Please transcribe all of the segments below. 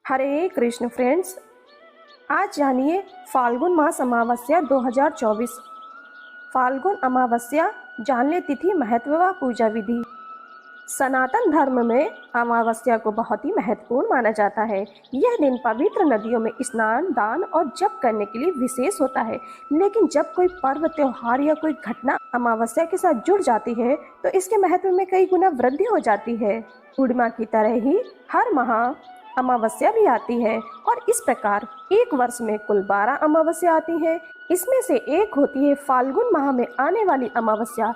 हरे Krishna friends, आज जानिए फाल्गुन मास अमावस्या 2024। फाल्गुन अमावस्या जानने तिथि, महत्व व पूजा विधि। सनातन धर्म में अमावस्या को बहुत ही महत्वपूर्ण माना जाता है। यह दिन पवित्र नदियों में स्नान, दान और जप करने के लिए विशेष होता है। लेकिन जब कोई पर्व, त्योहार या कोई घटना अमावस्या के साथ जुड़ जाती है तो इसके महत्व में कई गुना वृद्धि हो जाती है। पूर्णिमा की तरह ही हर माह अमावस्या भी आती है और इस प्रकार एक वर्ष में कुल 12 अमावस्या आती है। इसमें से एक होती है फाल्गुन माह में आने वाली अमावस्या।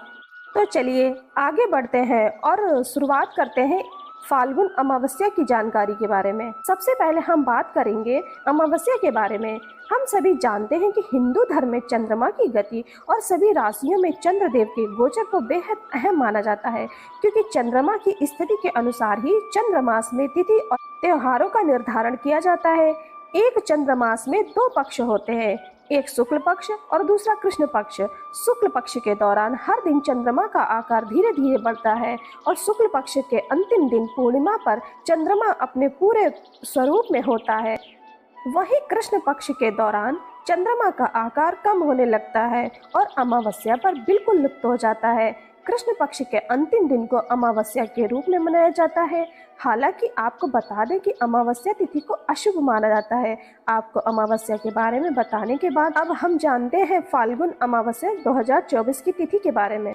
तो चलिए आगे बढ़ते हैं और शुरुआत करते हैं फाल्गुन अमावस्या की जानकारी के बारे में। सबसे पहले हम बात करेंगे अमावस्या के बारे में। हम सभी जानते हैं कि हिंदू धर्म में चंद्रमा की गति और सभी राशियों में चंद्रदेव के गोचर को बेहद अहम माना जाता है, क्योंकि चंद्रमा की स्थिति के अनुसार ही चंद्रमास में तिथि और त्योहारों का निर्धारण किया जाता है। एक चंद्रमास में 2 पक्ष होते हैं, एक शुक्ल पक्ष और दूसरा कृष्ण पक्ष। शुक्ल पक्ष के दौरान हर दिन चंद्रमा का आकार धीरे धीरे बढ़ता है और शुक्ल पक्ष के अंतिम दिन पूर्णिमा पर चंद्रमा अपने पूरे स्वरूप में होता है। वहीं कृष्ण पक्ष के दौरान चंद्रमा का आकार कम होने लगता है और अमावस्या पर बिल्कुल लुप्त हो जाता है। कृष्ण पक्ष के अंतिम दिन को अमावस्या के रूप में मनाया जाता है। हालांकि आपको बता दें कि अमावस्या तिथि को अशुभ माना जाता है। आपको अमावस्या के बारे में बताने के बाद अब हम जानते हैं फाल्गुन अमावस्या 2024 की तिथि के बारे में।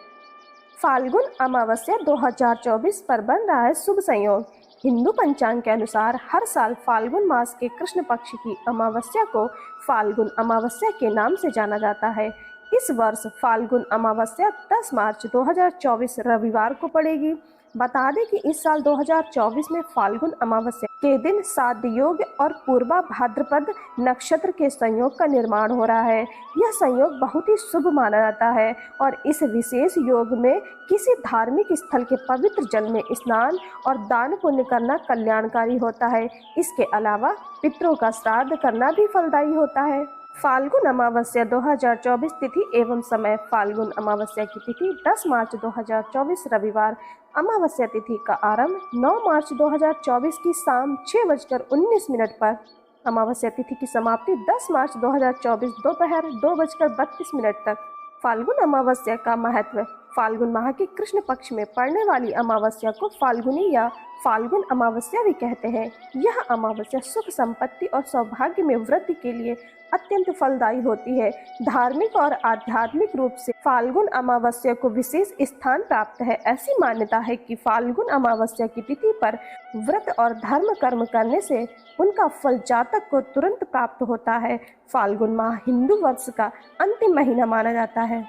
फाल्गुन अमावस्या 2024 पर बन रहा है शुभ संयोग। हिंदू पंचांग के अनुसार हर साल फाल्गुन मास के कृष्ण पक्ष की अमावस्या को फाल्गुन अमावस्या के नाम से जाना जाता है। इस वर्ष फाल्गुन अमावस्या 10 मार्च 2024 रविवार को पड़ेगी। बता दें कि इस साल 2024 में फाल्गुन अमावस्या के दिन साध्य योग और पूर्वा भाद्रपद नक्षत्र के संयोग का निर्माण हो रहा है। यह संयोग बहुत ही शुभ माना जाता है और इस विशेष योग में किसी धार्मिक स्थल के पवित्र जल में स्नान और दान पुण्य करना कल्याणकारी होता है। इसके अलावा पितरों का श्राद्ध करना भी फलदायी होता है। फाल्गुन अमावस्या 2024 तिथि एवं समय। फाल्गुन अमावस्या की तिथि 10 मार्च 2024 रविवार। अमावस्या तिथि का आरंभ 9 मार्च 2024 की शाम 6:19 पर। अमावस्या तिथि की समाप्ति 10 मार्च 2024 दोपहर 2:32 तक। फाल्गुन अमावस्या का महत्व। फाल्गुन माह के कृष्ण पक्ष में पड़ने वाली अमावस्या को फाल्गुनी या फाल्गुन अमावस्या भी कहते हैं। यह अमावस्या सुख, संपत्ति और सौभाग्य में वृद्धि के लिए अत्यंत फलदायी होती है। धार्मिक और आध्यात्मिक रूप से फाल्गुन अमावस्या को विशेष स्थान प्राप्त है। ऐसी मान्यता है कि फाल्गुन अमावस्या की तिथि पर व्रत और धर्म कर्म करने से उनका फल जातक को तुरंत प्राप्त होता है। फाल्गुन माह हिंदू वर्ष का अंतिम महीना माना जाता है,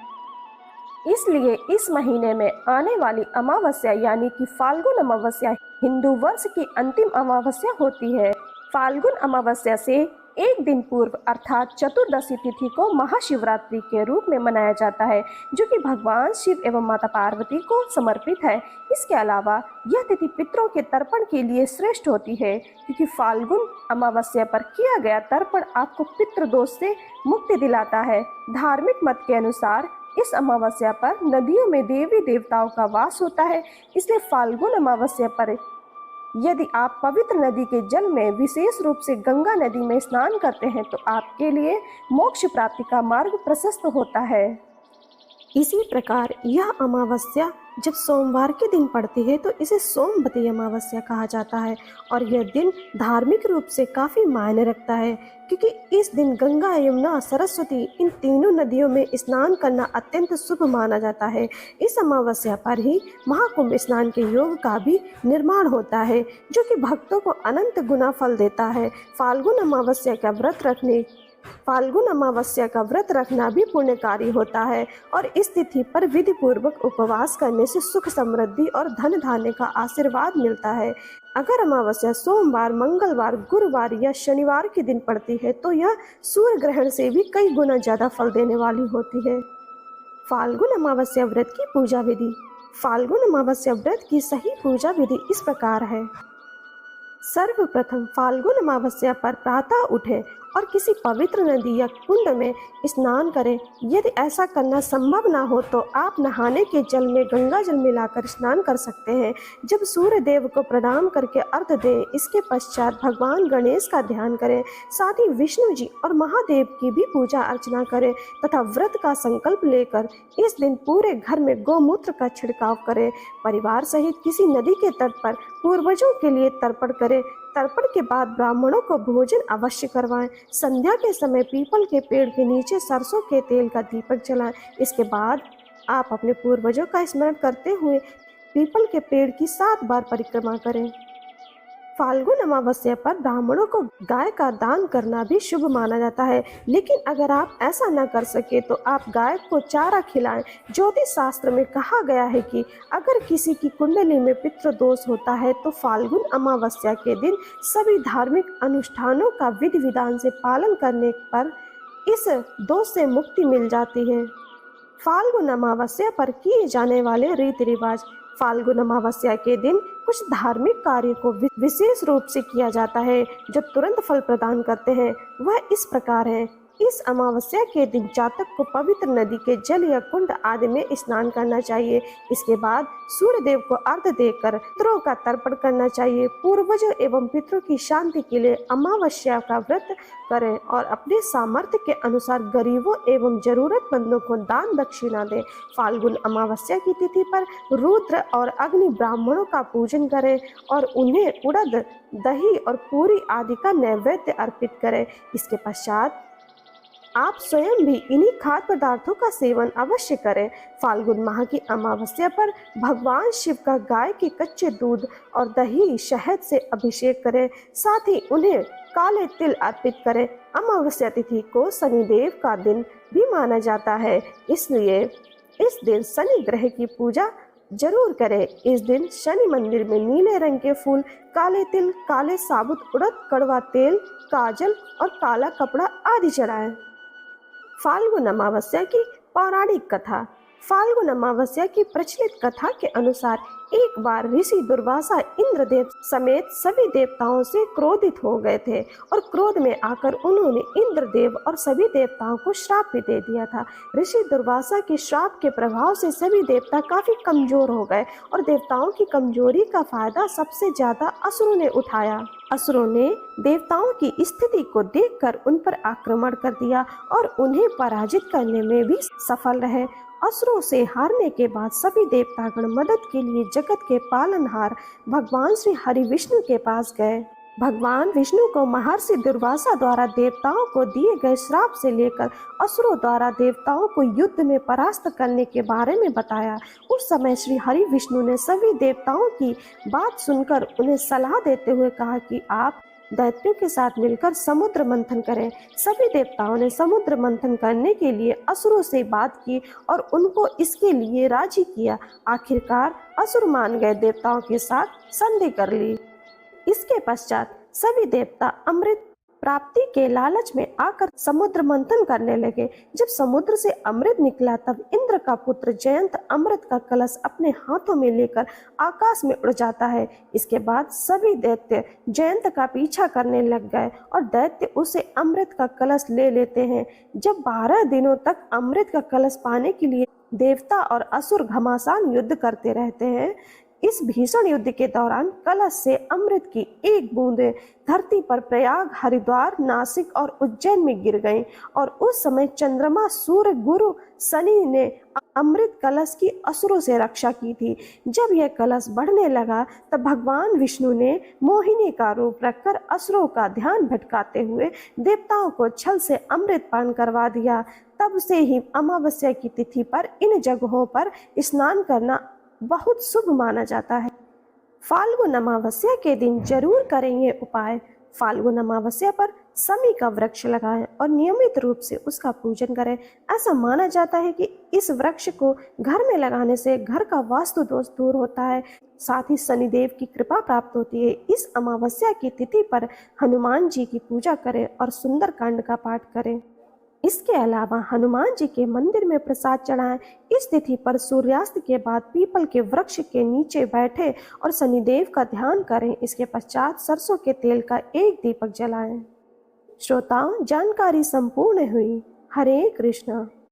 इसलिए इस महीने में आने वाली अमावस्या यानी कि फाल्गुन अमावस्या हिंदू वर्ष की अंतिम अमावस्या होती है। फाल्गुन अमावस्या से एक दिन पूर्व अर्थात चतुर्दशी तिथि को महाशिवरात्रि के रूप में मनाया जाता है, जो कि भगवान शिव एवं माता पार्वती को समर्पित है। इसके अलावा यह तिथि पितरों के तर्पण के लिए श्रेष्ठ होती है, क्योंकि फाल्गुन अमावस्या पर किया गया तर्पण आपको पितृदोष से मुक्ति दिलाता है। धार्मिक मत के अनुसार इस अमावस्या पर नदियों में देवी देवताओं का वास होता है, इसलिए फाल्गुन अमावस्या पर यदि आप पवित्र नदी के जल में, विशेष रूप से गंगा नदी में स्नान करते हैं तो आपके लिए मोक्ष प्राप्ति का मार्ग प्रशस्त होता है। इसी प्रकार यह अमावस्या जब सोमवार के दिन पड़ती है तो इसे सोमवती अमावस्या कहा जाता है और यह दिन धार्मिक रूप से काफ़ी मायने रखता है, क्योंकि इस दिन गंगा, यमुना, सरस्वती इन तीनों नदियों में स्नान करना अत्यंत शुभ माना जाता है। इस अमावस्या पर ही महाकुंभ स्नान के योग का भी निर्माण होता है, जो कि भक्तों को अनंत गुना फल देता है। फाल्गुन अमावस्या का व्रत रखना भी पुण्यकारी होता है और इस तिथि पर विधि पूर्वक उपवास करने से सुख, समृद्धि और धन धान्य का आशीर्वाद मिलता है। अगर अमावस्या सोमवार, मंगलवार, गुरुवार या शनिवार के दिन पड़ती है तो यह सूर्य ग्रहण से भी कई गुना ज्यादा फल देने वाली होती है। फाल्गुन अमावस्या व्रत की पूजा विधि। फाल्गुन अमावस्या व्रत की सही पूजा विधि इस प्रकार है। सर्वप्रथम फाल्गुन अमावस्या पर प्रातः उठें और किसी पवित्र नदी या कुंड में स्नान करें। यदि ऐसा करना संभव ना हो तो आप नहाने के जल में गंगा जल मिलाकर स्नान कर सकते हैं। जब सूर्य देव को प्रणाम करके अर्घ्य दें, इसके पश्चात भगवान गणेश का ध्यान करें। साथ ही विष्णु जी और महादेव की भी पूजा अर्चना करें तथा व्रत का संकल्प लेकर इस दिन पूरे घर में गौमूत्र का छिड़काव करें। परिवार सहित किसी नदी के तट पर पूर्वजों के लिए तर्पण करें। तर्पण के बाद ब्राह्मणों को भोजन अवश्य करवाएं। संध्या के समय पीपल के पेड़ के नीचे सरसों के तेल का दीपक जलाएं। इसके बाद आप अपने पूर्वजों का स्मरण करते हुए पीपल के पेड़ की 7 बार परिक्रमा करें। फाल्गुन अमावस्या पर ब्राह्मणों को गाय का दान करना भी शुभ माना जाता है, लेकिन अगर आप ऐसा न कर सके तो आप गाय को चारा खिलाएं। ज्योतिष शास्त्र में कहा गया है कि अगर किसी की कुंडली में पितृदोष होता है तो फाल्गुन अमावस्या के दिन सभी धार्मिक अनुष्ठानों का विधि विधान से पालन करने पर इस दोष से मुक्ति मिल जाती है। फाल्गुन अमावस्या पर किए जाने वाले रीति रिवाज। फाल्गुन अमावस्या के दिन कुछ धार्मिक कार्य को विशेष रूप से किया जाता है जो तुरंत फल प्रदान करते हैं। वह इस प्रकार है। इस अमावस्या के दिन जातक को पवित्र नदी के जल या कुंड आदि में स्नान करना चाहिए। इसके बाद सूर्य देव को अर्घ्य देकर पितरों का तर्पण करना चाहिए। पूर्वजों एवं पितरों की शांति के लिए अमावस्या का व्रत करें और अपने सामर्थ्य के अनुसार गरीबों एवं जरूरतमंदों को दान दक्षिणा दें। फाल्गुन अमावस्या की तिथि पर रुद्र और अग्नि ब्राह्मणों का पूजन करें और उन्हें उड़द, दही और पूरी आदि का नैवेद्य अर्पित करें। इसके पश्चात आप स्वयं भी इन्हीं खाद्य पदार्थों का सेवन अवश्य करें। फाल्गुन माह की अमावस्या पर भगवान शिव का गाय के कच्चे दूध और दही शहद से अभिषेक करें। साथ ही उन्हें काले तिल अर्पित करें। अमावस्या तिथि को शनिदेव का दिन भी माना जाता है, इसलिए इस दिन शनि ग्रह की पूजा जरूर करें। इस दिन शनि मंदिर में नीले रंग के फूल, काले तिल, काले साबुत उड़द, कड़वा तेल, काजल और काला कपड़ा आदि चढ़ाएं। फाल्गुन अमावस्या की पौराणिक कथा। फाल्गुन अमावस्या की प्रचलित कथा के अनुसार एक बार ऋषि दुर्वासा इंद्रदेव समेत सभी देवताओं से क्रोधित हो गए थे और क्रोध में आकर उन्होंने इंद्रदेव और सभी देवताओं को श्राप भी दे दिया था। ऋषि दुर्वासा के श्राप के प्रभाव से सभी देवता काफी कमजोर हो गए और देवताओं की कमजोरी का फायदा सबसे ज्यादा असुरों ने उठाया। असुरों ने देवताओं की स्थिति को देखकर उन पर आक्रमण कर दिया और उन्हें पराजित करने में भी सफल रहे। असुरों से हारने के बाद सभी देवतागण मदद के लिए जगत के पालनहार भगवान श्री हरि विष्णु के पास गए। भगवान विष्णु को महर्षि दुर्वासा द्वारा देवताओं को दिए गए श्राप से लेकर असुरों द्वारा देवताओं को युद्ध में परास्त करने के बारे में बताया। उस समय श्री हरि विष्णु ने सभी देवताओं की बात सुनकर उन्हें सलाह देते हुए कहा कि आप दैत्यों के साथ मिलकर समुद्र मंथन करें। सभी देवताओं ने समुद्र मंथन करने के लिए असुरों से बात की और उनको इसके लिए राजी किया। आखिरकार असुर मान गए, देवताओं के साथ संधि कर ली। इसके पश्चात सभी देवता अमृत प्राप्ति के लालच में आकर समुद्र मंथन करने लगे। जब समुद्र से अमृत निकला तब इंद्र का पुत्र जयंत अमृत का कलश अपने हाथों में लेकर आकाश में उड़ जाता है। इसके बाद सभी दैत्य जयंत का पीछा करने लग गए और दैत्य उसे अमृत का कलश ले लेते हैं। जब 12 दिनों तक अमृत का कलश पाने के लिए देवता और असुर घमासान युद्ध करते रहते हैं। इस भीषण युद्ध के दौरान कलश से अमृत की एक बूंद धरती पर प्रयाग, हरिद्वार, नासिक और उज्जैन में गिर गई और उस समय चंद्रमा, सूर्य, गुरु, शनि ने अमृत कलश की असुरों से रक्षा की थी। जब यह कलश बढ़ने लगा तब भगवान विष्णु ने मोहिनी का रूप रखकर असुरों का ध्यान भटकाते हुए देवताओं को छल से अमृत पान करवा दिया। तब से ही अमावस्या की तिथि पर इन जगहों पर स्नान करना बहुत शुभ माना जाता है। फाल्गुन अमावस्या के दिन जरूर करें ये उपाय। फाल्गुन अमावस्या पर समी का वृक्ष लगाएं और नियमित रूप से उसका पूजन करें। ऐसा माना जाता है कि इस वृक्ष को घर में लगाने से घर का वास्तु दोष दूर होता है, साथ ही शनिदेव की कृपा प्राप्त होती है। इस अमावस्या की तिथि पर हनुमान जी की पूजा करें और सुंदर कांड का पाठ करें। इसके अलावा हनुमान जी के मंदिर में प्रसाद चढ़ाएं। इस तिथि पर सूर्यास्त के बाद पीपल के वृक्ष के नीचे बैठे और शनिदेव का ध्यान करें। इसके पश्चात सरसों के तेल का एक दीपक जलाएं। श्रोताओं, जानकारी संपूर्ण हुई। हरे कृष्ण।